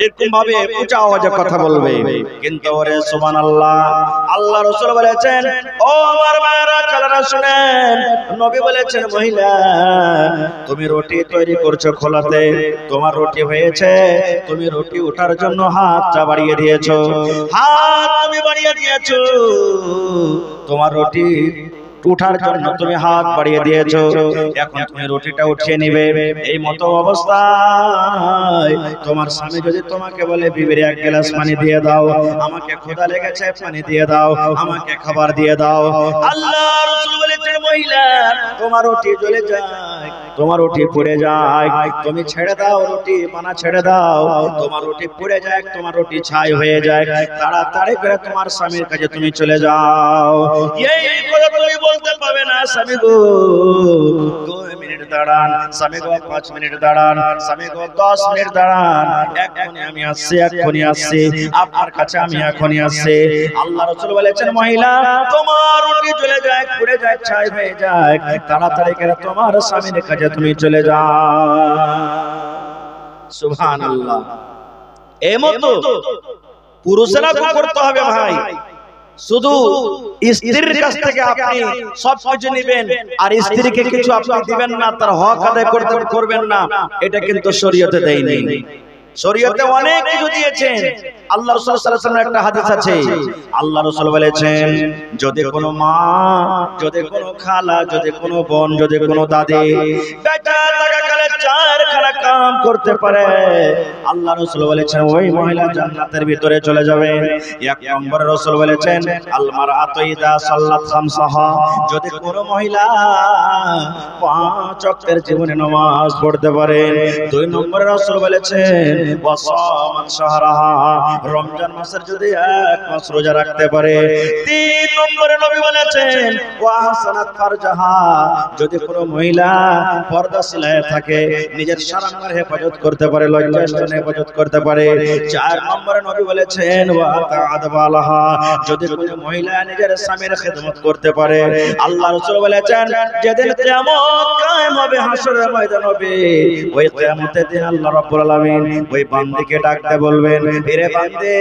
এরকম ভাবে উঁচা আওয়াজে কথা বলবে। কিন্তু ওরে সুবহানাল্লাহ, আল্লাহ রাসূল বলেছেন, ও আমার মায়েরা খালারা শুনেন, নবী বলেছেন, মহিলা তুমি রুটি তৈরি করছো খোলাতে, তোমার রুটি হয়েছে, তুমি রুটি ওঠার জন্য হাতটা বাড়িয়ে দিয়েছো, হাত তুমি বাড়িয়ে দিয়েছো, তোমার রুটি উঠার জন্য তুমি হাত বাড়িয়ে দিয়েছো, এখন তুমি রুটিটা উঠিয়ে নিবে। এই মতো অবস্থায় তোমার স্বামী যদি তোমাকে বলে, বিবির এক গ্লাস পানি দিয়ে দাও, আমাকে ক্ষুধা লেগেছে, পানি দিয়ে দাও, আমাকে খাবার দিয়ে দাও, আল্লাহ রাসূল বলেছেন, মহিলা তোমার রুটি জ্বলে যায়, তোমার রুটি পুড়ে যায়, তুমি ছেড়ে দাও, রুটি বানা ছেড়ে দাও, তোমার রুটি পুড়ে যায়, তোমার রুটি ছাই হয়ে যায়, তাড়াতাড়ি করে তোমার স্বামীর কাছে তুমি চলে যাও। এই কথা তুমি বলতে পারবে না, স্বামী গো 2 মিনিট দাঁড়ান, স্বামী গো 5 মিনিট দাঁড়ান, স্বামী গো 10 মিনিট দাঁড়ান, এখনই আমি আসছি, এখনই আসছি, আপনার কাছে আমি এখনই আসছি। আল্লাহ রাসূল বলেছেন, মহিলা তোমার রুটি জ্বলে যায়, পুড়ে যায়, ছাই হয়ে যায়, তাড়াতাড়ি করে তোমার স্বামীর কাছে তুমি চলে যাও। সুবহানাল্লাহ। এমতো পুরুষেরা করতে হবে ভাই। শুধু স্ত্রীর কাছ থেকে আপনি সবকিছু নেবেন আর স্ত্রীকে কিছু আপনি দিবেন না, তার হক আদায় করবেন না, এটা কিন্তু শরীয়তে দেয়নি। শরীয়তে অনেক কিছু দিয়েছেন। আল্লাহ রাসূল সাল্লাল্লাহু আলাইহি ওয়াসাল্লামের একটা হাদিস আছে, আল্লাহ রাসূল বলেছেন, যদি কোনো মা, যদি কোনো খালা, যদি কোনো বোন, যদি কোনো দাদি বেটা থাকাকালে 4খানা কাম করতে পারে, আল্লাহ রাসূল বলেছেন ওই মহিলা জান্নাতের ভিতরে চলে যাবে। 1 নম্বরে রাসূল বলেছেন, আল মারআতু ইযা সাল্লাত খামসাহা, যদি কোনো মহিলা 5 ওয়াক্তের জীবনে নামাজ পড়তে পারে। 2 নম্বরে রাসূল বলেছেন, ওয়াসামাত শাহরাহা, রমজান মাসের যদি 1 মাস রোজা রাখতে পারে। 3 নম্বরে নবী বলেছেন, ওয়া হাসানাত ফারজাহা, যদি কোনো মহিলা পর্দাশীলায় থাকে, নিজের শারাঙ্গের হেফাজত করতে পারে, লজ্জাস্থানের হেফাজত করতে পারে। 4 নম্বরে নবী বলেছেন, ওয়া তাআদ বালাহা, যদি কোনো মহিলা নিজের স্বামীর খেদমত করতে পারে। আল্লাহ রাসূল বলেছেন, যেদিন কিয়ামত কায়েম হবে, হাসরের ময়দান হবে, ওই কিয়ামতের দিন আল্লাহ রাব্বুল আলামিন ওই বান্দিকে ডাকতে বলবেন, এরে বান্দে,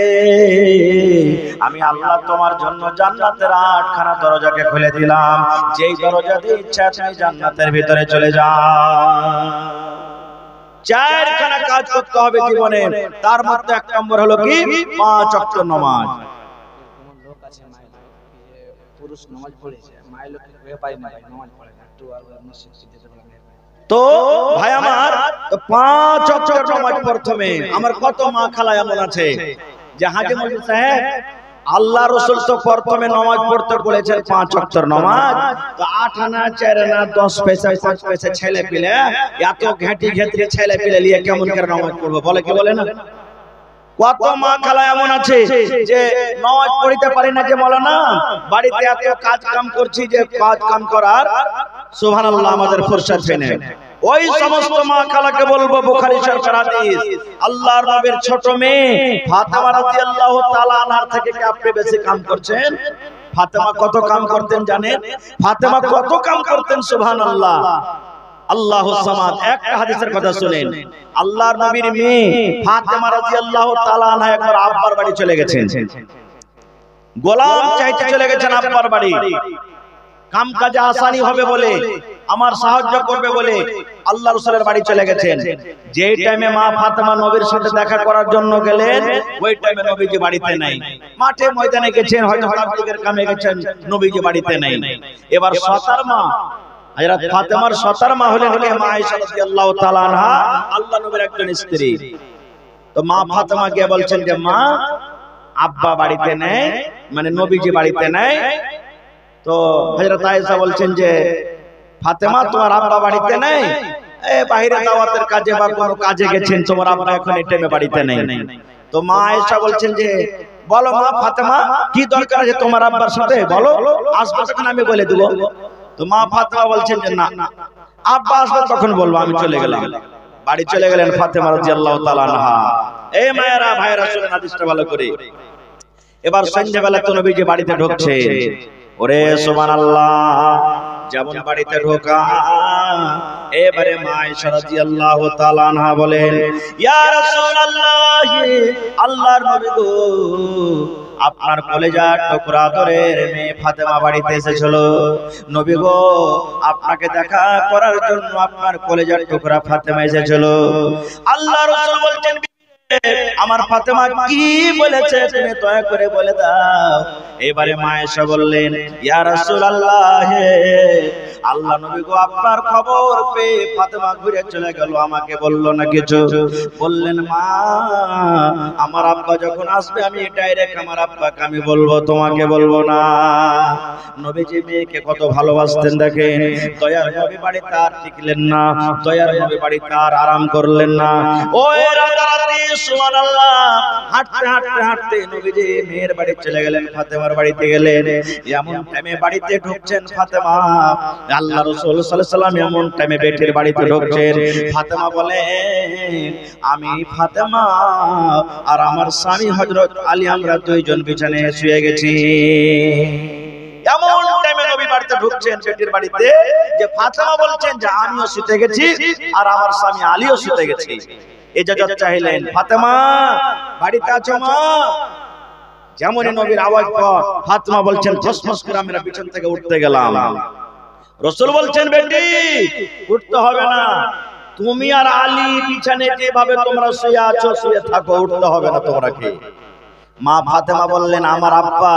আমি আল্লাহ তোমার জন্য জান্নাতের 8খানা দরজাকে খুলে দিলাম, যেই দরজা দিয়ে ইচ্ছা তুমি জান্নাতের ভিতরে চলে যাও। 4খানা কাজ করতে হবে জীবনে, তার মধ্যে 1 নম্বর হলো কি 5 ওয়াক্ত নামাজ। লোক আছে পুরুষ নামাজ পড়েছে, মায়ের লোক হয়ে পায় না, নামাজ পড়ে না, একটু আর মসজিদ যেতে বলে। তো ভাই আমার, তো 5 ওয়াক্তের নামাজ প্রথমে। আমার কত মা খালা এমন আছে যে হাজী মৌলভী সাহেব, আল্লাহ রাসূল তো প্রথমে নামাজ পড়তে বলেছেন 5 ওয়াক্তের নামাজ, তো 8 আনা 4 আনা 10 পয়সা 5 পয়সা ছেলে পিলে, এত ঘাটি ঘেটরি ছেলে পিলে নিয়ে কেমন করে নামাজ পড়বে, বলে কি বলে না? কত মা খালা এমন আছে যে নামাজ পড়তে পারে না, যে মাওলানা বাড়িতে এত কাজ কাম করছি, যে কাজ কাম করার সুবহানাল্লাহ আমাদের ফুরসত হয় না। ওই সমস্ত মা খালাকে বলবো, বুখারী শরীফের হাদিস, আল্লাহর নবীর ছোট মেয়ে ফাতেমা রাদিয়াল্লাহু তাআলা আনহার থেকে কি আপনি বেশি কাম করছেন? ফাতেমা কত কাম করতেন জানেন? ফাতেমা কত কাম করতেন, সুবহানাল্লাহ। আল্লাহুস সামাদ। একটা হাদিসের কথা শুনেন, আল্লাহর নবীর মেয়ে ফাতেমা রাদিয়াল্লাহু তাআলা আনহা একবার আব্বার বাড়ি চলে গেছেন, গোলাম চাইতে চলে গেছেন আব্বার বাড়ি, কাম কাজে আসানি হবে বলে, আমার সাহায্য করবে বলে আল্লাহ রাসূলের বাড়ি চলে গেছেন। যেই টাইমে মা ফাতেমা নবীর সাথে দেখা করার জন্য গেলেন, ওই টাইমে নবীজি বাড়িতে নাই, মাঠে ময়দানে গেছেন, হয়তো তাবলীগের কামে গেছেন, নবীজি বাড়িতে নাই। এবার সতার মা হযরত ফাতেমার সতার মা হলেন কি মা আয়েশা রাদিয়াল্লাহু তাআলা আনহা, আল্লাহ নবীর একজন স্ত্রী। তো মা ফাতেমা গিয়ে বলছেন যে মা, আব্বা বাড়িতে নেই, মানে নবীজি বাড়িতে নাই। তো হযরত আয়েশা বলছেন যে ফাতেমা, তোমার আব্বা বাড়িতে নেই, বাইরে দাওয়াতের কাজে বা কোনো কাজে গেছেন, তোমার আব্বা এখন এই টাইমে বাড়িতে নেই। তো মা আয়েশা বলছেন যে বলো মা ফাতেমা, কি দরকার আছে তোমার আব্বার সাথে, বলো, আসবে তখন আমি বলে দেব। তো মা ফাতেমা বলছেন যে না, আব্বা আসবে তখন বলবো, আমি চলে গেলাম। বাড়ি চলে গেলেন ফাতেমা রাদিয়াল্লাহু তাআলা আনহা। এই মায়েরা ভাইরা শুনেন হাদিসটা ভালো করে। এবার সন্ধ্যাবেলা তো নবীজি বাড়িতে ঢুকছে, ওরে সুবহানাল্লাহ, যেমন বাড়িতে ঢোকা, এবারে মা আয়েশা রাদিয়াল্লাহু তাআলা আনহা বলেন, ইয়া রাসূলুল্লাহ আল্লাহর নবী গো, আপনার কলেজার টুকরা আদরের মেয়ে ফাতেমা বাড়িতে এসেছিল। নবী গো, আপনাকে দেখা করার জন্য আপনার কলেজার টুকরা ফাতেমা এসেছিল। আল্লাহ রাসূল বলছেন, আমার ফাতেমা কি বলেছে তুমি দয়া করে বলে দাও। এবারে মা এসে বললেন, ইয়া রাসূলুল্লাহ, আল্লাহ নবী গো, আপনার খবর পেয়ে ফাতেমা ঘুরে চলে গেল, আমাকে বললো না কিছু। বললেন, মা আমার আব্বা যখন আসবে আমি ডাইরেক্ট আমার আব্বাকে আমি বলবো, তোমাকে বলবো না। নবীজি মেয়েকে কত ভালোবাসতেন দেখেন। দয়ার নবী বাড়িতে আর টিকলেন না, দয়ার নবী বাড়িতে আর আরাম করলেন না। ওই রাতারাতি সুবহানাল্লাহ হাঁটতে হাঁটতে হাঁটতে নবীজি মেয়ের বাড়ি চলে গেলেন, ফাতেমার বাড়িতে গেলেন। এমন টাইমে বাড়িতে ঢুকছেন ফাতেমা, আল্লাহ রাসূল সাল্লাল্লাহু আলাইহি ওয়াসাল্লাম এমন টাইমে বেটির বাড়িতে ঢুকছেন। ফাতেমা বলে, আমি ফাতেমা আর আমার স্বামী হযরত আলী আমরা দুইজন বিছানায় শুয়ে গেছি। এমন টাইমে নবী বাড়িতে ঢুকছেন বেটির বাড়িতে, যে ফাতেমা বলছেন যে আমিও শুতে গেছি আর আমার স্বামী আলীও শুতে গেছি। ইজাজত চাইলেন, ফাতেমা বাড়িতে আছো মা? যেমনই নবীর আওয়াজ পর ফাতেমা বলছেন, ফসফস করে আমরা বিছান থেকে উঠতে গেলাম। রাসূল বলছেন, বেটি উঠতে হবে না, তুমি আর আলী বিছানে যেভাবে তোমরা শুয়ে আছো শুয়ে থাকো, উঠতে হবে না তোমরা। কি মা ফাতেমা বললেন, আমার আব্বা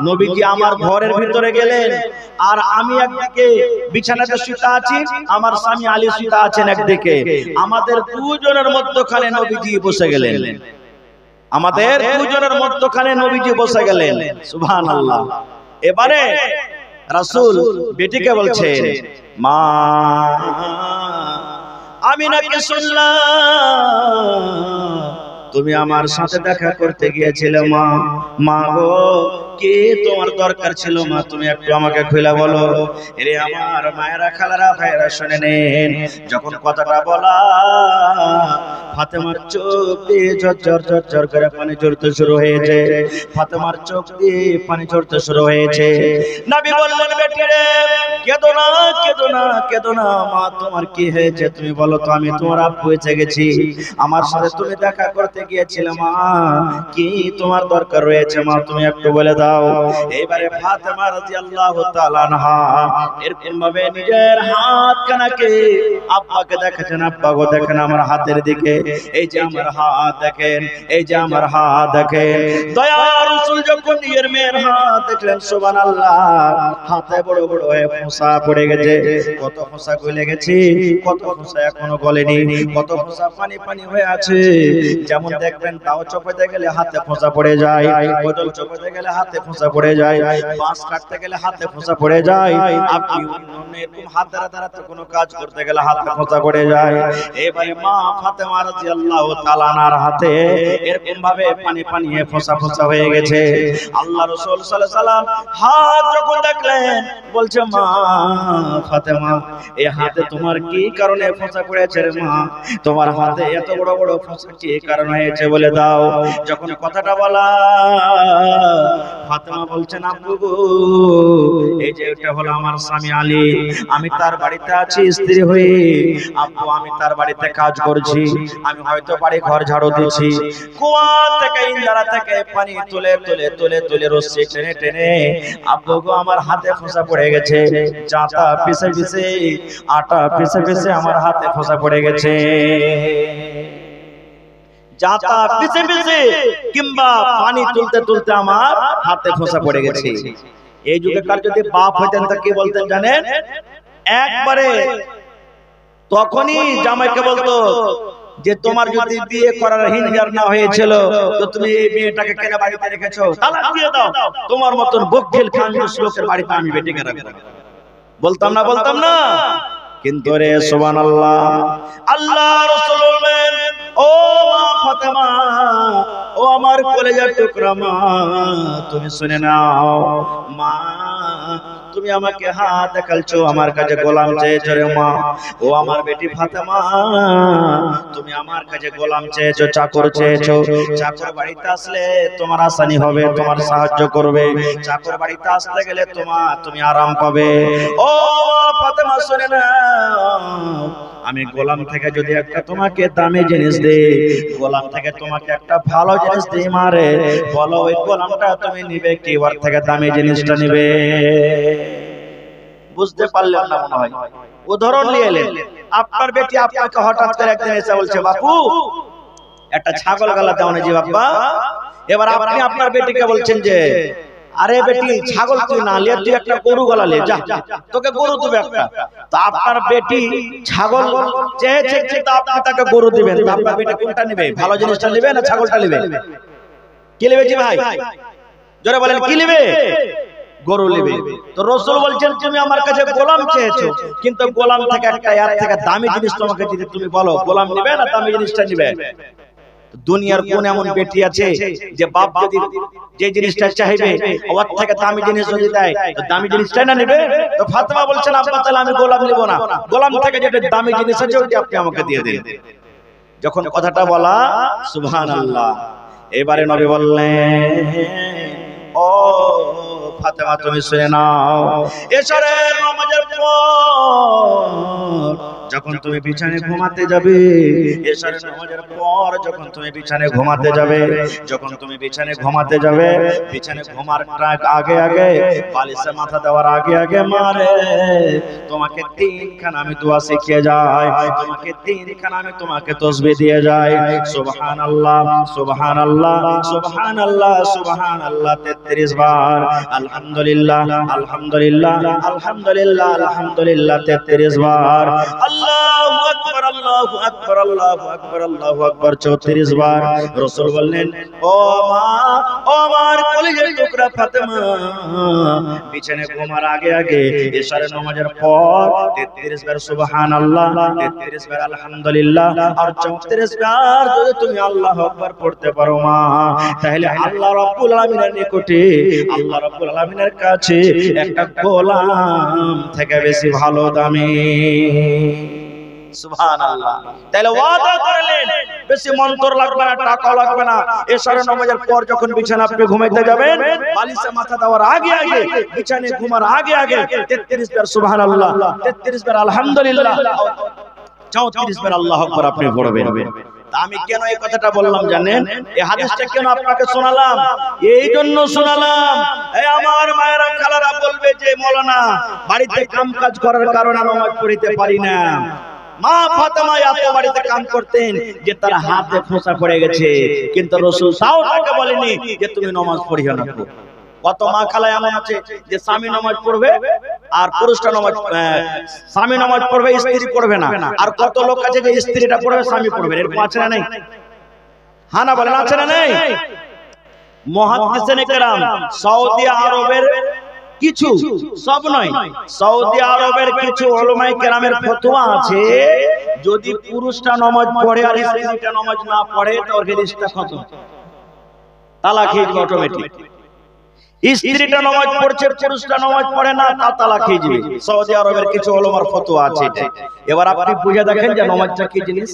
নবীজি আমার ঘরের ভিতরে গেলেন আর আমি একদিকে বিছানাতে শুতে আছি, আমার স্বামী আলী শুতে আছেন একদিকে, আমাদের দুজনের মধ্যখানে নবীজি বসে গেলেন। আমাদের দুজনের মধ্যখানে নবীজি বসে গেলেন। সুবহানাল্লাহ। এবারে রাসূল বেটিকে বলছেন, মা আমি নাকি শুনলাম তুমি আমার সাথে দেখা করতে গিয়েছিলে মা। মা গো, কে তোমার দরকার ছিল মা, তুমি একটু আমাকে খুলে বলো। এরে আমার মায়েরা খালারা ভাইরা শুনে নেন, যখন কথাটা বলা ফাতেমার চোখ দিয়ে ঝরঝর ঝরঝর করে পানি ঝরতে শুরু হয়েছে। ফাতেমার চোখ দিয়ে পানি ঝরতে শুরু হয়েছে। নবী বললেন, বেটি রে কেঁদো না, কেঁদো না, কেঁদো না। মা তোমার কি হয়েছে তুমি বলো তো, আমি তোমার আব্বু এসে গেছি, আমার সাথে তুমি দেখা করতে গিয়েছিলে মা, কি তোমার দরকার রয়েছে মা, তুমি একটু বলে দাও। এবারে ফাতেমা রাদিয়াল্লাহু তাআলা আনহা এরকম ভাবে নিজের হাত কানাকে আব্বাকে দেখাচ্ছেন, আব্বা গো দেখেন আমার হাতের দিকে, এই যে আমার হাত দেখেন, এই যে আমার হাত দেখেন। দয়ার রাসূল যখন নিজের মেয়ের হাত দেখলেন, সুবহানাল্লাহ, হাতে বড় বড় হয়ে ফোঁসা পড়ে গেছে। কত ফোঁসা গলে গেছে, কত ফোঁসা এখনো গলেনি, কত ফোঁসা পানি পানি হয়ে আছে। যেমন দেখবেন তাও চোপতে গেলে হাতে ফোঁসা পড়ে যায়, বোতল চোপতে গেলে হাতে ফোঁসা পড়ে যায়, বাঁশ কাটতে গেলে হাতে ফোঁসা পড়ে যায়, আপনি এরকম হাত দ্বারা দ্বারা কোনো কাজ করতে গেলে হাতে ফোঁসা পড়ে যায়। এবারে মা ফাতেমা রাদিয়াল্লাহু তাআলা আনহার হাতে এরকম ভাবে পানি পানি ফোঁসা ফোঁসা হয়ে গেছে। আল্লাহ রাসূল সাল্লাল্লাহু আলাইহি ওয়াসাল্লাম হাত যখন দেখলেন, বলছে, মা ফাতেমা এই হাতে তোমার কি কারণে ফোঁসা পড়েছে রে মা, তোমার হাতে এত বড় বড় ফোঁসা কি কারণ হয়েছে বলে দাও। যখন কথাটা বলা ফাতেমা বলছেন, আব্বু গো, এই যে এটা হলো আমার স্বামী আলী, আমি তার বাড়িতে আছি স্ত্রী হয়ে, আব্বু আমি তার বাড়িতে কাজ করছি, আমি হয়তো বাড়ি ঘর ঝাড়ু দিচ্ছি, কুয়া থেকে ইন্দারা থেকে পানি তুলে তুলে তুলে তুলে রশ্মি টেনে টেনে আব্বু গো আমার হাতে ফোঁসা পড়ে গেছে, জাঁতা পিছে পিছে আটা পিছে পিছে আমার হাতে ফোঁসা পড়ে গেছে, জাঁতা পিছে পিছে কিংবা পানি তুলতে তুলতে আমার হাতে ফোঁসা পড়ে গেছে। এই যুগেকার যদি বাপ হইতেন তা কি বলতেন জানেন? একবারে তখনই জামাইকে বলতো যে তোমার যদি বিয়ে করার হিঞ্জার না হয়েছিল তো তুমি এই মেয়েটাকে কেন বাড়িতে রেখেছো, তালাক দিয়ে দাও, তোমার মতন বকখিল খানজুস লোকের বাড়িতে আমি বেটিকে রাখবো। বলতাম না, বলতাম না? কিন্তু রে সুবহানাল্লাহ, আল্লাহ রাসূল বলেন, ও মা ফাতেমা, ও আমার কলেজার টুকরা মা, তুমি শুনে নাও মা, তুমি আমাকে হাত দেখালছো, আমার কাছে গোলাম চেয়েছো রে মা। ও আমার বেটি ফাতেমা, তুমি আমার কাছে গোলাম চেয়েছো, চাকর চেয়েছো। চাকর বাড়িতে আসলে তোমার আসানি হবে, তোমার সাহায্য করবে। চাকর বাড়িতে আসতে গেলে তুমি আরাম পাবে। ও ফাতেমা শুনে না, আমি গোলাম থেকে যদি একটা তোমাকে দামি জিনিস দেই, গোলাম থেকে তোমাকে একটা ভালো জিনিস দিই মারে, বলো ওই গোলামটা তুমি নিবে কি, ওর থেকে দামি জিনিসটা নিবে? বুঝতে পারলেন না মনে হয়? উদাহরণ নিয়ে এলেন। আপনার বেটি আপনাকে হঠাৎ করে একদিন এসে বলছে, বাপু একটা ছাগল গালা দাও না জি বাবা। এবার আপনি আপনার বেটিকে বলছেন যে, আরে বেটি ছাগল তুই না লিয়ে তুই একটা গরু গলা লে, যা তোকে গরু দেবে একটা। তো আপনার বেটি ছাগল চেয়েছে, কিন্তু আপনি তাকে গরু দিবেন, তো আপনার বেটি কোনটা নেবে? ভালো জিনিসটা নেবে না ছাগলটা নেবে? কি নেবে জি ভাই? জোরে বলেন, কি নেবে? গরু নেবে। তো রাসূল বলছেন তুমি আমার কাছে গোলাম চেয়েছো, কিন্তু গোলাম থেকে একটা এর থেকে দামি জিনিস তোমাকে দিতে, তুমি বলো গোলাম নেবে না দামি জিনিসটা নেবে? দুনিয়ার কোন এমন বেটি আছে যে বাপ যদি যে জিনিসটা চাইবে ওর থেকে দামি জিনিস যদি দেয়, তো দামি জিনিসটাই না নেবে? তো ফাতেমা বলছেন, আব্বা তাহলে আমি গোলাম নেব না, গোলাম থেকে যেটা দামি জিনিস আছে ওইটা আপনি আমাকে দিয়ে দিন। যখন কথাটা বলা, সুবহানাল্লাহ, এবারে নবী বললেন, ও ফাতেমা তুমি শুনে নাও, এশারের নামাজের পর যখন তুমি বিছানায় ঘুমাতে যাবে, এশারের নামাজের পর যখন তুমি বিছানায় ঘুমাতে যাবে, যখন তুমি বিছানায় ঘুমাতে যাবে, বিছানায় ঘুমার আগে আগে, বালিশে মাথা দেওয়ার আগে আগে মারে তোমাকে তিনখানা আমি দোয়া শিখিয়ে যাই, তোমাকে তিনখানা আমি তোমাকে তাসবিহ দিয়ে যাই। সুবহানাল্লাহ সুবহানাল্লাহ সুবহানাল্লাহ সুবহানাল্লাহ 33 বার, আলহামদুলিল্লাহ আলহামদুলিল্লাহ আলহামদুলিল্লাহ আলহামদুলিল্লাহ 33 বার, আল্লাহু আকবার আল্লাহু আকবার আল্লাহু আকবার আল্লাহু আকবার 34 বার। রাসূল বললেন, ও মা, ও আমার কলিজার টুকরা ফাতেমা, বিছানায় ঘুমার আগে আগে ইশারের নামাজের পর 33 বার সুবহানাল্লাহ, 33 বার আলহামদুলিল্লাহ আর 34 বার যদি তুমি আল্লাহু আকবার পড়তে পারো মা, তাহলে আল্লাহ রাব্বুল আলামিনের নিকটে, আল্লাহ রাব্বুল আলামিনের কাছে একটা গোলাম থেকে বেশি ভালো দামি। সুবহানাল্লাহ। তাহলে ওয়াদা করলেন, বেশি মন্ত্র লাগবে না, টাকা লাগবে না। এশারের নামাজের পর যখন বিছানা আপনি ঘুমাইতে যাবেন, বালিশে মাথা দেওয়ার আগে আগে, বিছানায় ঘুমার আগে আগে 33 বার সুবহানাল্লাহ, 33 বার আলহামদুলিল্লাহ, 34 বার আল্লাহু আকবার আপনি পড়বেন। আমি কেন এই কথাটা বললাম জানেন? এই হাদিসটা কেন আপনাকে শোনালাম? এই জন্য শোনালাম, এই আমার মায়েরা খালারা বলবে যে মাওলানা বাড়িতে কাজ করার কারণে নামাজ পড়তে পারি না। মা ফাতেমা এত বাড়িতে কাম করতেন যে তার হাতে ফোঁসা পড়ে গেছে, কিন্তু রাসূল তাও তাকে বলেনি যে তুমি নামাজ পড়িও না। কত মা খালা এমন আছে যে স্বামী নামাজ পড়বে আর পুরুষটা নামাজ, স্বামী নামাজ পড়বে স্ত্রী পড়বে না, আর কত লোক আছে যে স্ত্রীটা পড়বে স্বামী পড়বে, এরকম আছে না নেই? হ্যাঁ না বলেন, আছে না নেই? মুহাদ্দিসিনে কেরাম সৌদি আরবের কিছু, সব নয়, সৌদি আরবের কিছু উলামায়ে কেরামের ফতোয়া আছে, যদি পুরুষটা নামাজ পড়ে আর স্ত্রীটা নামাজ না পড়ে তো ওর রিশতা খতম, তালাক হয়ে যাবে অটোমেটিক। স্ত্রীটা নামাজ পড়ছে, পুরুষটা নামাজ পড়ে না, তা তালাক হয়ে যাবে। সৌদি আরবের কিছু উলামার ফতোয়া আছে। এবার আপনি বুঝে দেখেন যে নামাজটা কি জিনিস।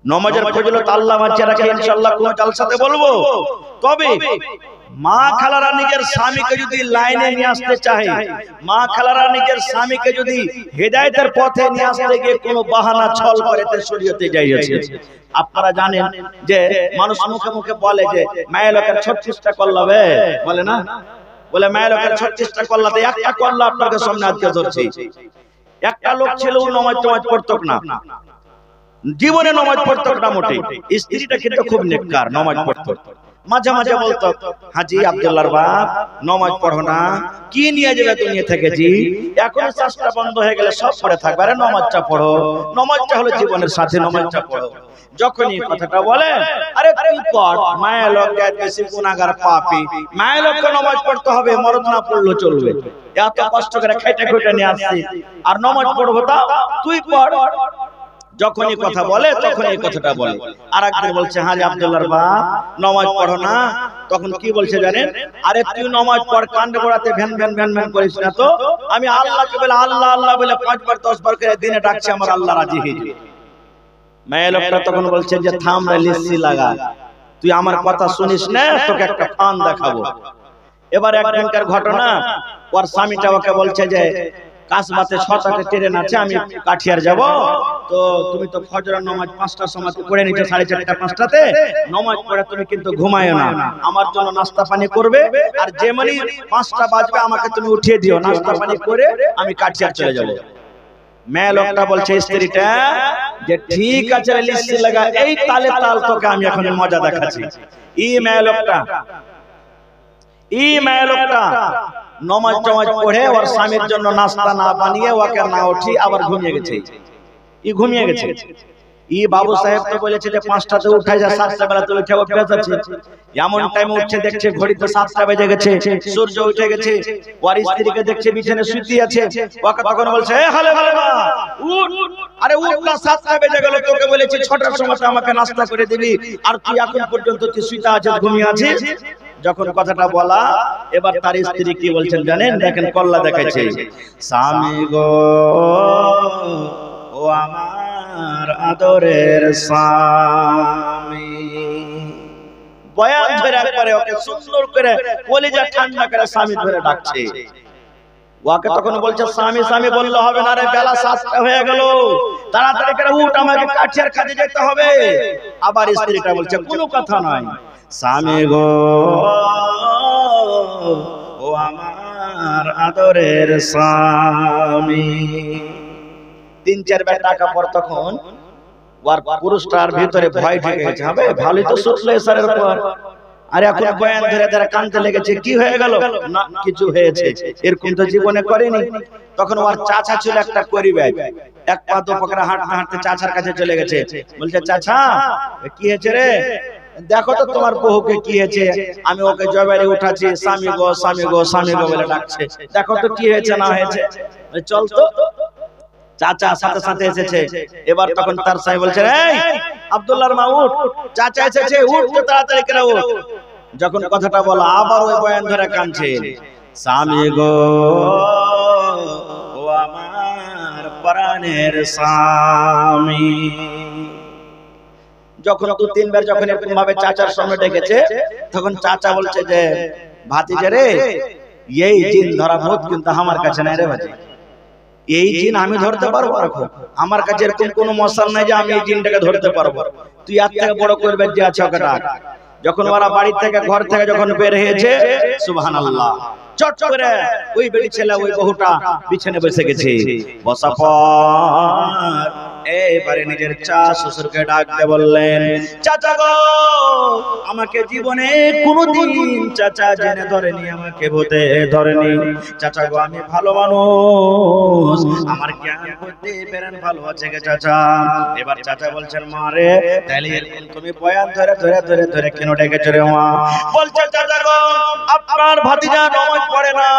নামাজের ফজিলত আল্লাহ বাঁচিয়ে রাখে, ইনশাআল্লাহ কোন জালসাতে বলবো। তবে মা খালারা নিজের স্বামীকে যদি লাইনে নিয়ে আসতে চায়, মা খালারা নিজের স্বামীকে যদি হেদায়েতের পথে নিয়ে আসতে গিয়ে কোনো বাহানা ছল করে তে শরীয়তে যাইছে। আপনারা জানেন যে মানুষ মুখে মুখে বলে যে মায়ে লোকের 36টা করলাবে, বলে না? বলে মায়ে লোকের 36টা করলাতে একটা করলা আপনাদের সামনে আজকে ধরছি। একটা লোক ছিল ও নামাজ পড়তো না, জীবনে নামাজ পড়তো না মোটেই। স্ত্রীটা কিন্তু খুব নেককার, নামাজ পড়তো। মাঝে মাঝে বলতো, হাজি আব্দুল্লাহর বাপ নামাজ পড়ো না, কি নিয়ে যাবে দুনিয়া থেকে জি? এখন চাষটা বন্ধ হয়ে গেলে সব পড়ে থাকবে, আরে নামাজটা পড়ো, নামাজটা হলো জীবনের সাথে, নামাজটা পড়ো। যখনই কথাটা বলে, আরে তুই পড়, মায়ের লোক বেশি গুনাহগার পাপী, মায়ের লোককে নামাজ পড়তে হবে, মরদ না পড়লেও চলবে। এত কষ্ট করে খাইটা খুঁটে নিয়ে আসছি আর নামাজ পড়বো, তা তুই পড়। যখনই কথা বলে তখনই এই কথাটা বলে। আর একদিন বলছে হ্যাঁ আব্দুল্লাহর বাপ নামাজ পড়ো না, তখন কি বলছে জানেন, আরে তুই নামাজ পড়, কান্দে পড়াতে ভ্যান ভ্যান ভ্যান ভ্যান করিস না তো, আমি আল্লাহকে বলে আল্লাহ আল্লাহ বলে 5 বার 10 বার করে দিনে ডাকছি, আমার আল্লাহ রাজি হয়ে যাবে। মেয়ে লোকটা তখন বলছে যে থাম রে লিসি লাগা, তুই আমার কথা শুনিস না, তোকে একটা ফান দেখাবো। এবার একদিনকার ঘটনা, ওর স্বামীটা ওকে বলছে যে কাসবাতে 6টাতে ট্রেন আছে, আমি কাঠিয়ার যাব, তো তুমি তো ফজরের নামাজ 5টার সময় পড়ে নিচ্ছ, 4:30 5টাতে নামাজ পড়ে তুমি কিন্তু ঘুমায়ো না, আমার জন্য নাস্তা পানি করবে, আর যেমনি 5টা বাজবে আমাকে তুমি উঠিয়ে দিও, নাস্তা পানি করে আমি কাঠিয়ার চলে যাব। মেয়ে লোকটা বলছে স্ত্রীটা যে ঠিক আছে লিস্টি লাগা, এই তালে তাল তোকে আমি এখন মজা দেখাচ্ছি। মেয়ে লোকটা নমাজ টমাজ পড়ে ওর স্বামীর জন্য নাস্তা না বানিয়ে ওকে না উঠি আবার ঘুমিয়ে গেছে। বাবু সাহেব তো বলেছে যে 5টাতে উঠে যা, 7টা বেলা তো উঠে অভ্যাস আছে, এমন টাইমে উঠছে দেখছে ঘড়িতে 7টা বেজে গেছে, সূর্য উঠে গেছে, ওর স্ত্রীকে দেখছে বিছানায় শুয়ে আছে, ওকে তখন বলছে হালে হালে মা উঠ, আরে উঠ না, 7টা বেজে গেল, তোকে বলেছি 6টার সময় আমাকে নাস্তা করে দিবি, আর তুই এখন পর্যন্ত তুই শুয়ে আছিস, ঘুমিয়ে আছিস। যখন কথাটা বলা, এবার তার স্ত্রী কি বলছেন জানেন, দেখেন কল্লা দেখাইছে, স্বামী গো ও আমার আদরের স্বামী, বয়ান ধরে একবারে ওকে সুন্দর করে কলিজা ঠান্ডা করে স্বামী ধরে ডাকছে। ওকে তখন বলছে স্বামী স্বামী বললে হবে না রে, বেলা 7টা হয়ে গেল, তাড়াতাড়ি করে উঠ, আমাকে কাঠিয়ার কাজে যেতে হবে। আবার স্ত্রীটা বলছে কোনো কথা নয়, স্বামী গো ও আমার আদরের স্বামী। 3-4 বার টাকা পর তখন ওর পুরুষটার ভিতরে ভয় ঢুকে গেছে, হবে ভালোই তো শুনলো এসারের পর, আর এখন বয়ান ধরে ধরে কানতে লেগেছে, কি হয়ে গেল না কিছু হয়েছে, এরকম তো জীবনে করেনি। তখন ওর চাচা ছিল একটা করিবে, এক পা দু পকড়া হাঁটতে হাঁটতে চাচার কাছে চলে গেছে, বলছে চাচা কি হয়েছে রে, দেখো তো তোমার বহুকে কি হয়েছে, আমি ওকে জবারে উঠাচ্ছি, স্বামী গো স্বামী গো স্বামী গো বলে ডাকছে, দেখো তো কি হয়েছে না হয়েছে। চল তো, চাচা সাথে সাথে এসেছে। এবার তখন তার স্বামী বলছে এই আব্দুল্লাহর মা উঠ, চাচা এসেছে, উঠ তো তাড়াতাড়ি করে উঠ। যখন কথাটা বলা, আবার ওই বয়ান ধরে কাঁদছে, স্বামী গো ও আমার প্রাণের স্বামী। যখন 2-3 বার যখন এরকম ভাবে চাচার সামনে ডেকেছে, তখন চাচা বলছে যে ভাতিজা রে, এই জিন ধরা ভূত কিন্তু আমার কাছে নাই রে ভাতি, এই জিন আমি ধরতে পারবো, আমার কাছে এরকম কোনো মশাল নাই যে আমি এই জিনটাকে ধরতে পারবো, তুই এর থেকে বড় করবে যে আছে ওকে ডাক। যখন ওরা বাড়ি থেকে ঘর থেকে যখন বের হয়েছে, সুবহানাল্লাহ, চট করে ওই বেটি ছেলে ওই বহুটা বিছানে বসে গেছে, বসা পর এবারে নিজের শ্বশুরকে ডাকতে বললেন, চাচা গো আমাকে জীবনে কোনোদিন চাচা জেনে ধরেনি, আমাকে ভূতে ধরেনি, চাচা গো আমি ভালো মানুষ, আমার জ্ঞান বুদ্ধি বেরেন ভালো আছে গে চাচা। এবার চাচা বলছেন মা রে, তাহলে এরকম তুমি বয়ান ধরে ধরে ধরে ধরে কেন ডেকেছো রে মা? বলছে চাচা গো আপনার ভাতিজা নামাজ পড়ে না,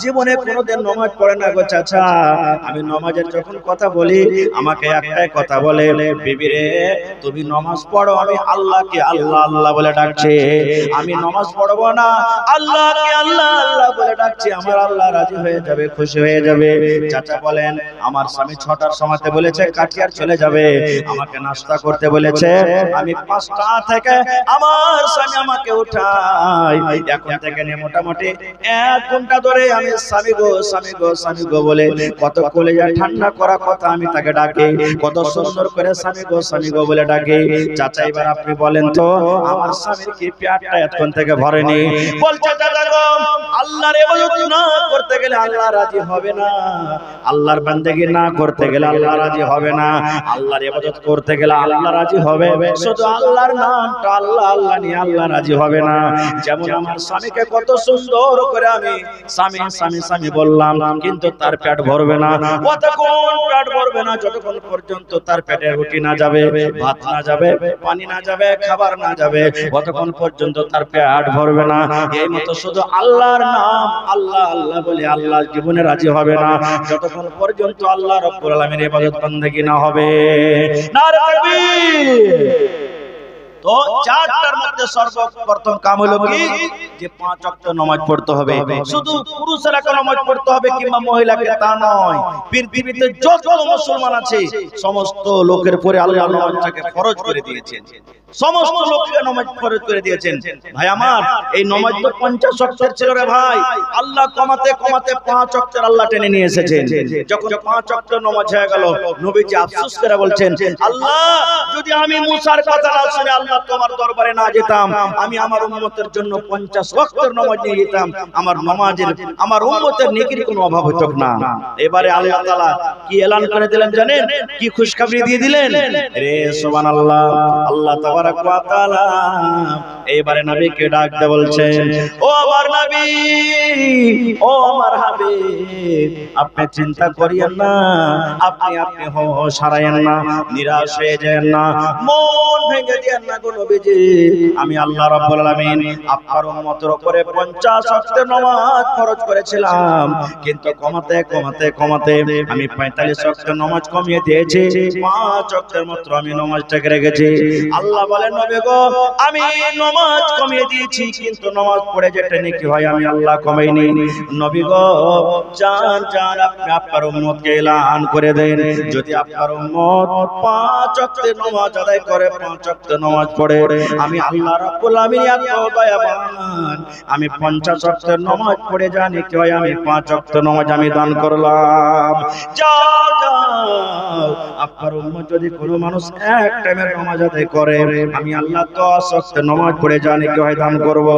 জীবনে কোনোদিন নামাজ পড়ে না গো চাচা, আমি নামাজের যখন কথা বলি আমাকে একটাই কথা বলে, বিবি রে তুমি নামাজ পড়ো, আমি আল্লাহকে আল্লাহ আল্লাহ বলে ডাকছি, আমি নামাজ পড়বো না, আল্লাহকে আল্লাহ আল্লাহ বলে ডাকছি, আমার আল্লাহ রাজি হয়ে যাবে, খুশি হয়ে যাবে। চাচা বলেন আমার স্বামী 6টার সময়তে বলেছে কাঠিয়ার চলে যাবে, আমাকে নাস্তা করতে বলেছে, আমি 5টা থেকে আমার স্বামী আমাকে উঠাই, এখন থেকে নিয়ে মোটামুটি 1 ঘন্টা ধরে আমি স্বামী গো স্বামী গো স্বামী গো বলে কত কলেজা ঠান্ডা করা কথা আমি তাকে ডাকি, কত সুন্দর করে স্বামী গো স্বামী গো বলে ডাকি। চাচা এবার আপনি বলেন তো আমার স্বামীর কি পেটটা এতক্ষণ থেকে ভরেনি? বলছে চাচা গো আল্লাহর ইবাদত না করতে গেলে আল্লাহ রাজি হবে না, আল্লাহর বান্দেগি না করতে গেলে আল্লাহ রাজি হবে না, আল্লাহর ইবাদত করতে গেলে আল্লাহ রাজি হবে, শুধু আল্লাহর নামটা আল্লাহ আল্লাহ নিয়ে আল্লাহ রাজি হবে না। যেমন আমার স্বামীকে কত সুন্দর করে আমি স্বামী স্বামী স্বামী বললাম, কিন্তু তার পেট ভরবে না, কতক্ষণ পেট ভরবে না যতক্ষণ পর্যন্ত তার পেটে রুটি না যাবে, ভাত না যাবে, পানি না যাবে, খাবার না যাবে, ততক্ষণ পর্যন্ত তার পেট ভরবে না। এই মতো শুধু আল্লাহর নাম আল্লাহ আল্লাহ বলে আল্লাহ জীবনে রাজি হবে না, যতক্ষণ পর্যন্ত আল্লাহ রাব্বুল আলামিনের ইবাদত বন্দেগী না হবে। নারে তাকবীর। তো চারটার মধ্যে সর্বপ্রথম কাম হলো কি, যে 5 ওয়াক্ত নামাজ পড়তে হবে। শুধু পুরুষেরা নামাজ পড়তে হবে কিংবা মহিলাকে তা নয়, পৃথিবীতে যত মুসলমান আছে সমস্ত লোকের উপরে আল্লাহ নামাজটাকে ফরজ করে দিয়েছেন, সমস্ত লোককে নামাজ ফরজ করে দিয়েছেন। ভাই আমার, এই নামাজ তো 50 ওয়াক্তের ছিল রে ভাই, আল্লাহ কমাতে কমাতে 5 ওয়াক্তের আল্লাহ টেনে নিয়ে এসেছেন। যখন 5 ওয়াক্তের নামাজ হয়ে গেল, নবীজি আফসোস করে বলছেন, আল্লাহ যদি আমি মুসার কথা না শুনে আল্লাহ তোমার দরবারে না যেতাম, আমি আমার উম্মতের জন্য 50 ওয়াক্তের নামাজ নিয়ে যেতাম, আমার নামাজের আমার উম্মতের নেকির কোনো অভাব হতো না। এবারে আল্লাহ তাআলা কি এলান করে দিলেন জানেন, কি খুশখবরি দিয়ে দিলেন? রে সুবহানাল্লাহ, আল্লাহ তাবারক ওয়া তাআলা এবারে নবীকে ডাক দিয়ে বলছেন, ও আমার নবী, ও আমার হাবিব, আপনি চিন্তা করিয়েন না, আপনি হোশ হারায়েন না, নিরাশ হয়ে যায়েন না, মন ভেঙে দিয়েন না গো নবীজি। আমি আল্লাহ রাব্বুল আলামিন আপনার উম্মতের উপরে 50 ওয়াক্তের নামাজ ফরজ করেছিলাম, কিন্তু কমাতে কমাতে কমাতে আমি 45 ওয়াক্তের নামাজ কমিয়ে দিয়েছি, 5 ওয়াক্তের মাত্র আমি নামাজটাকে রেখেছি। আল্লাহ বলেন, নবী গো, আমি নামাজ কমিয়ে দিয়েছি, কিন্তু নামাজ পড়ে যেটা নেকি হয় আমি আল্লাহ কমাইনি। নবী গো, জান জান আপনি আপনার উম্মতকে এলান করে দেন, যদি আপনার উম্মত 5 ওয়াক্তের নামাজ আদায় করে, 5 ওয়াক্তের নামাজ পড়ে, আমি আল্লাহ রাব্বুল আলামিন এত দয়াবান, আমি 50 ওয়াক্তের নামাজ পড়ে জানি কি হয়, আমি 5 ওয়াক্তের নামাজ আমি দান করলাম। যাও যাও, আপনার উম্মত যদি কোনো মানুষ এক টাইমের নামাজ আদায় করে, আমি আল্লাহ 10 ওয়াক্তের নামাজ পড়ে জানি কি হয় দান করব।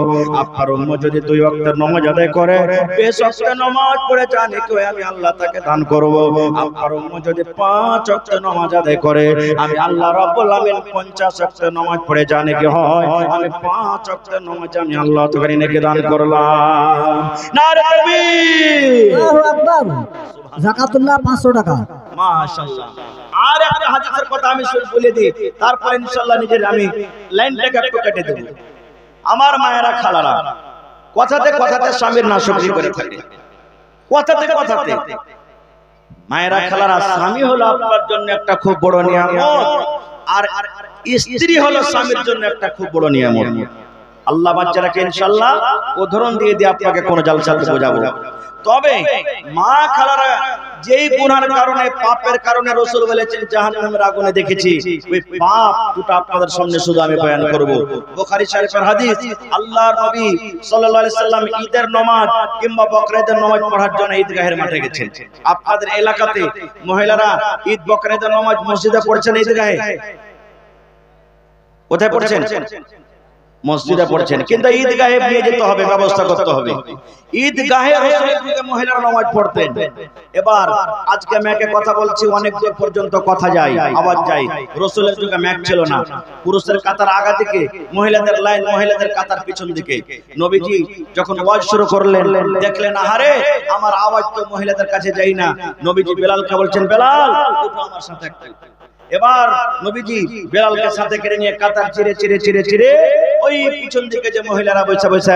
আপনার উম্মত যদি 2 ওয়াক্তের নামাজ আদায় করে, 20 ওয়াক্তের নামাজ পড়ে জানি কি হয় আমি আল্লাহ তাকে দান করব। আপনার উম্মত যদি 5 ওয়াক্তের নামাজ আদায় করে, আমি আল্লাহ রাব্বুল আলামিন 50 ওয়াক্তের নামাজ পড়ে জানি কি হয়, আমি 5 ওয়াক্তের নামাজ আমি আল্লাহ তাকে নেকি দান করলাম। নারে তাকবীর, আল্লাহু আকবার। যাকাতুল্লাহ 500 টাকা। মাশাআল্লাহ। আর একটা হাদিসের কথা আমি শুরু বলে দিই, তারপর ইনশাআল্লাহ নিজের আমি লাইনটাকে একটু কেটে দেব। আমার মায়েরা খালারা কথাতে কথাতে স্বামীর নাশকরি করে থাকে, কথাতে কথাতে। মায়েরা খালারা, স্বামী হলো আপনার জন্য একটা খুব বড় নিয়ামত, আর স্ত্রী হলো স্বামীর জন্য একটা খুব বড় নিয়ামত। আল্লাহ বাচ্চারাকে ইনশাআল্লাহ উদাহরণ দিয়ে দিয়ে আপনাকে কোন জালসাতে বোঝাবো। তবে মা খালারা যেই গুনার কারণে, পাপের কারণে রাসূল বলেছেন জাহান্নামের আগুনে দেখেছি, ওই পাপ দুটো আপনাদের সামনে শুধু আমি বয়ান করব। বুখারী শরীফের হাদিস, আল্লাহর নবী সাল্লাল্লাহু আলাইহি সাল্লাম ঈদের নামাজ কিংবা বকরা ঈদের নামাজ পড়ার জন্য ঈদগাহের মাঠে গেছেন। আপনাদের এলাকাতে মহিলারা ঈদ বকরা ঈদের নামাজ মসজিদে পড়ছেন, ঈদগাহে কোথায় পড়ছেন? মসজিদে পড়ছেন, কিন্তু ঈদগাহে নিয়ে যেতে হবে, ব্যবস্থা করতে হবে। ঈদগাহে রাসূলের যুগে মহিলারা নামাজ পড়তেন। এবার আজকে মেয়েকে কথা বলছি, অনেক দূর পর্যন্ত কথা যায়, আওয়াজ যায়। রাসূলের যুগে ম্যাক ছিল না, পুরুষের কাতার আগা দিকে, মহিলাদের লাইন, মহিলাদের কাতার পিছন দিকে। নবীজি যখন ওয়াজ শুরু করলেন, দেখলেন আহারে আমার আওয়াজ তো মহিলাদের কাছে যায় না। নবীজি বেলালকে বলছেন, বেলাল ওঠো আমার সাথে একটু। এবার নবীজি বেলালকে সাথে করে নিয়ে কাতার চিরে চিরে চিরে চিরে ওই পিছন দিকে যে মহিলারা বসে বসে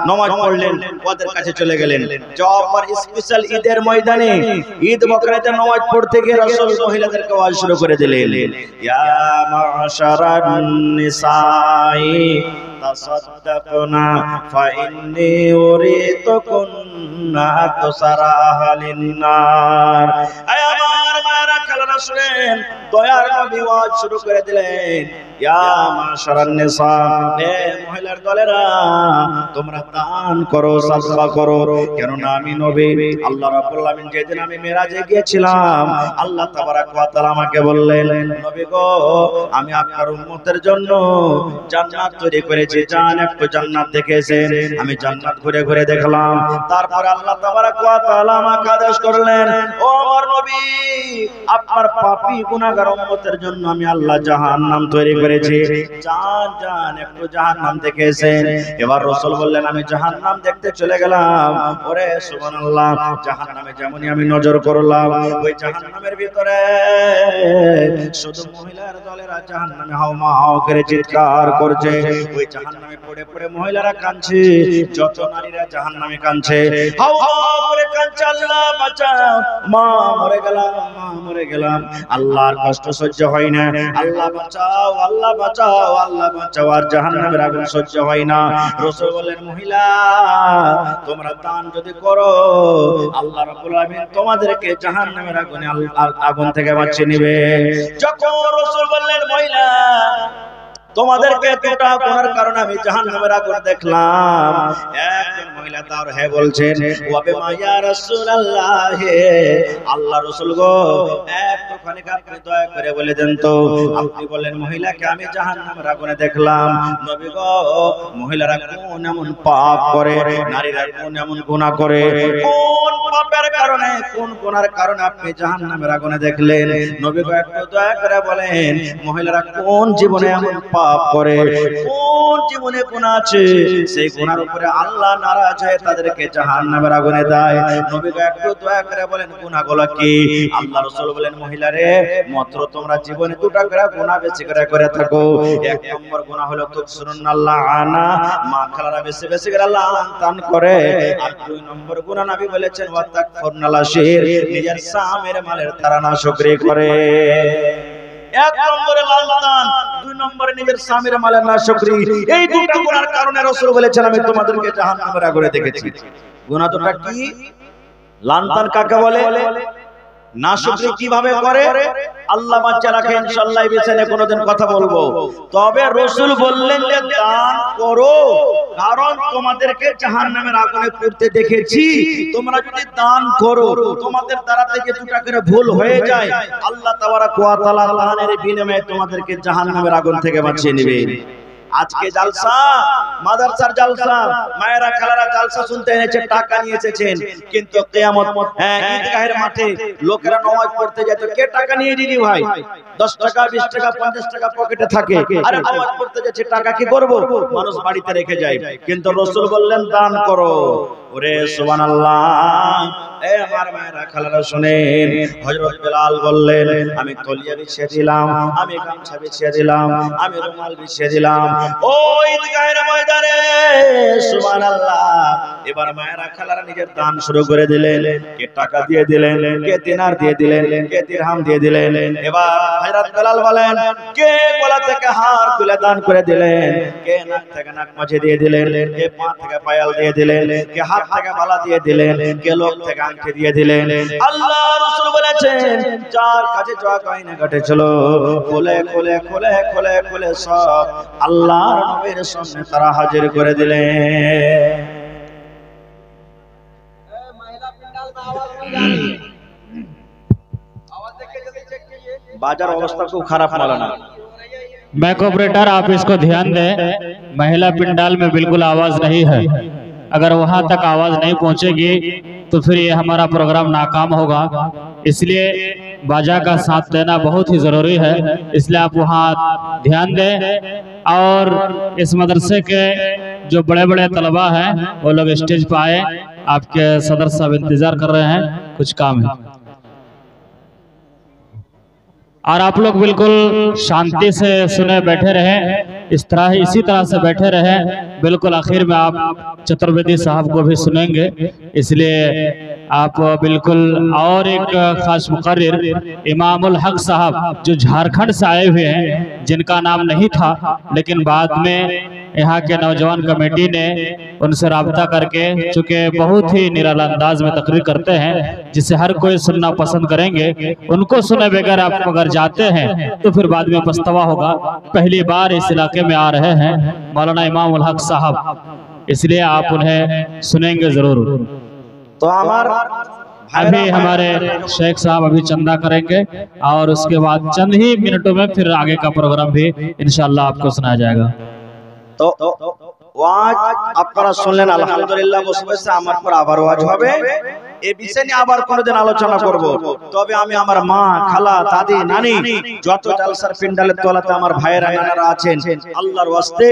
নামাজ পড়লেন ওদের কাছে চলে গেলেন। জবার স্পেশাল ঈদের ময়দানে ঈদ বকরাতে নামাজ পড়তে গিয়ে রাসূল মহিলাদেরকে ওয়াজ শুরু করে দিলেন, ইয়া মাশারান নিসাই তাসাদদাকনা ফাইন্নী উরিতুকুন্না আকসারাহা লিন্নার। আয় আমার মায়েরা খালারা শুনেন, দয়ার নবী ওয়াজ শুরু করে দিলেন, ইয়া মাশারান নিসা, হে মহিলার দলেরা, তোমরা দান করো, সাদকা করো। কেন না আমি নবী, আল্লাহ রাব্বুল আলামিন যেদিন আমি মেরাজে গিয়েছিলাম, আল্লাহ তাবারাক ওয়া তাআলা আমাকে বললেন, নবী গো আমি আপনার উম্মতের জন্য জান্নাত তৈরি করেছি, জান একটু জান্নাত দেখেছেন। আমি জান্নাত ঘুরে ঘুরে দেখলাম। তারপর আল্লাহ তাবারাক ওয়া তাআলা আমাকে আদেশ করলেন, ও আমার নবী, আপনার পাপী গুনাহগার উম্মতের জন্য আমি আল্লাহ জাহান্নাম তৈরি করেছি। জান জান একটু জাহান্নাম দেখে এসেন। এবার রাসূল বললেন আমি জাহান্নাম দেখতে চলে গেলাম। ওরে সুবহানাল্লাহ, জাহান্নামে যেমনই আমি নজর করলাম, ওই জাহান্নামের ভিতরে শুধু মহিলার দলেরা জাহান্নামে হাওমাও করে চিৎকার করছে। ওই জাহান্নামে পড়ে পড়ে মহিলারা কাঁদছে, যত নারীরা জাহান্নামে কাঁদছে, হাওমাও করে কাঁদছে, আল্লাহ বাঁচাও, মা মরে গেলাম, মা মরে গেলাম, আল্লাহর কষ্ট সহ্য হয় না, আল্লাহ বাঁচাও, আল্লাহ বাঁচাও, আল্লাহ বাঁচাও। আর জাহান্নামের আগুন সহ্য হয় না। রাসূল বলেন মহিলা তোমরা দান যদি করো, আল্লাহ রাব্বুল আলামিন তোমাদেরকে জাহান্নামের আগুন থেকে বাঁচিয়ে নেবে। যখন রাসূল বললেন মহিলা তোমাদেরকে দুটা গুনার কারণে আমি জাহান্নামের আগুন দেখলাম, একজন মহিলা তার হ্যাঁ বলছেন, ওয়াবে মাইয়া রাসূলুল্লাহ, আল্লাহ রাসূল গো একটুখানি আপনি দয়া করে বলে দেন তো, আপনি বলেন মহিলাকে আমি জাহান্নামের আগুনে দেখলাম। নবী গো মহিলারা কোন এমন পাপ করে, নারীরা কোন এমন গুনাহ করে, কোন পাপের কারণে, কোন গুনার কারণে আপনি জাহান্নামের আগুনে দেখলেন? নবী গো একটু দয়া করে বলেন মহিলারা কোন জীবনে এমন পাপ করে, কোন জীবনে গুনাহ আছে সেই গুনার উপরে আল্লাহ নারাজ হয়ে তাদেরকে জাহান্নামের আগুনে দেয়। নবী গো একটু দয়া করে বলেন গুনাহগুলো কি? আল্লাহ রাসূল বলেন মহিলারে মাত্র তোমরা জীবনে দুটা করে গুনাহ বেশি করে থাকো। এক নম্বর গুনাহ হলো তুকসুরুন্নাল্লাহ আনা, মা খালারা বেশি বেশি করে লানতান করে। আর দুই নম্বর গুনাহ নবী বলেছেন ওয়াতাকফুরনাল আশির, নিজের স্বামীর মালের তারা নাশকরি করে। এক নম্বরে লালতান, দুই নম্বরে নিজের স্বামীর মালের নাশকরি। এই দুটো গুনার কারণে রাসূল বলেছেন আমি তোমাদেরকে জাহান্নামের আগুনে দেখেছি। গুনাহ দুটো কি? লালতান কাকে বলে? নাশকরি কিভাবে করে? আল্লাহ বাচ্চা রাখে, ইনশাআল্লাহ এই বিষয়ে কোনদিন কথা বলবো। তবে রাসূল বললেন যে দান করো, কারণ তোমাদেরকে জাহান্নামের আগুনে পুড়তে দেখেছি। তোমরা যদি দান করো, তোমাদের দ্বারা থেকে দুটা করে ভুল হয়ে যায়, আল্লাহ তাবারক ওয়া তাআলা দানের বিনিময়ে তোমাদেরকে জাহান্নামের আগুন থেকে বাঁচিয়ে নেবে। আজকে জালসা, মাদ্রাসার জালসা, মায়েরা খালারা জালসা শুনতে এনেছে, টাকা নিয়ে এসেছেন, কিন্তু কিয়ামত ঈদগাহের মাঠে লোকেরা নামাজ পড়তে যায়, তো কে টাকা নিয়ে দিদি ভাই? 10 টাকা 20 টাকা 50 টাকা পকেটে থাকে, আরে নামাজ পড়তে যাচ্ছে, টাকা কি করব? মানুষ বাড়িতে রেখে যায়। কিন্তু রাসূল বললেন দান করো। ওরে সুবহানাল্লাহ, এ আমার মায়েরা খালারা শুনেন, হযরত বেলাল বললেন আমি তলিয়া বিছিয়ে দিলাম, আমি গামছা বিছিয়ে দিলাম, আমি রুমাল বিছিয়ে দিলাম ওই ঈদগাহের ময়দানে। সুবহানাল্লাহ। এবার মায়েরা খালারা নিজের দান শুরু করে দিলেন। কে টাকা দিয়ে দিলেন, কে দিনার দিয়ে দিলেন, কে দিরহাম দিয়ে দিলেন। এবার হযরত বেলাল বলেন কে গলা থেকে হার খুলে দান করে দিলেন, কে নাক থেকে নাক মাঝে দিয়ে দিলেন, কে পা থেকে পায়াল দিয়ে দিলেন, কে হাত থেকে বালা দিয়ে দিলেন, কে লোক থেকে আংটি দিয়ে দিলেন। আল্লাহ রাসূল বলেছেন যার কাছে যা গয়না ঘটেছিল খুলে খুলে খুলে খুলে খুলে সব আল্লাহর নবীর সামনে তারা হাজির করে দিলেন। बाजार अवस्था को खराब मालना। बैक ऑपरेटर आप इसको ध्यान दें, महिला पिंडाल में बिल्कुल आवाज नहीं है। अगर वहां तक आवाज नहीं पहुंचेगी तो फिर ये हमारा प्रोग्राम नाकाम होगा। इसलिए बाजा का साथ देना बहुत ही जरूरी है, इसलिए आप वहां ध्यान दें। और इस मदरसे के जो बड़े बड़े तलबा हैं वो लोग स्टेज पर आए, आपके सदर साहब इंतजार कर रहे हैं, कुछ काम है। और आप लोग बिल्कुल शांति से सुने बैठे रहें, इसी तरह से बैठे रहें। बिल्कुल आखिर में आप चतुर्वेदी साहब को भी सुनेंगे, इसलिए आप बिल्कुल। और एक खास मुकर्रिर इमामुल हक साहब जो झारखंड से आए हुए हैं, जिनका नाम नहीं था, लेकिन बाद में यहाँ के नौजवान कमेटी ने उनसे राब्ता करके, चूँकि बहुत ही निराला अंदाज में तकरीर करते हैं जिसे हर कोई सुनना पसंद करेंगे, उनको सुने बगैर आप अगर जाते हैं तो फिर बाद में पछतावा होगा। पहली बार इस इलाके में आ रहे हैं मौलाना इमामुल हक साहब, इसलिए आप उन्हें सुनेंगे जरूर। तो अभी हमारे शेख साहब अभी चंदा करेंगे और उसके बाद चंद ही मिनटों में फिर आगे का प्रोग्राम भी इंशाअल्लाह आपको सुनाया जाएगा। तो ওয়াজ আপনারা শুনলেন আলহামদুলিল্লাহ, বসে বসে আমার পর আবার ওয়াজ হবে। এই বিষয় নিয়ে আবার কোনোদিন আলোচনা করব। তবে আমি আমার মা, খালা, দাদি, নানি, যত জালসার পিন্ডালের তলাতে আমার ভাইয়েরা নানারা আছেন, আল্লাহর ওয়াস্তে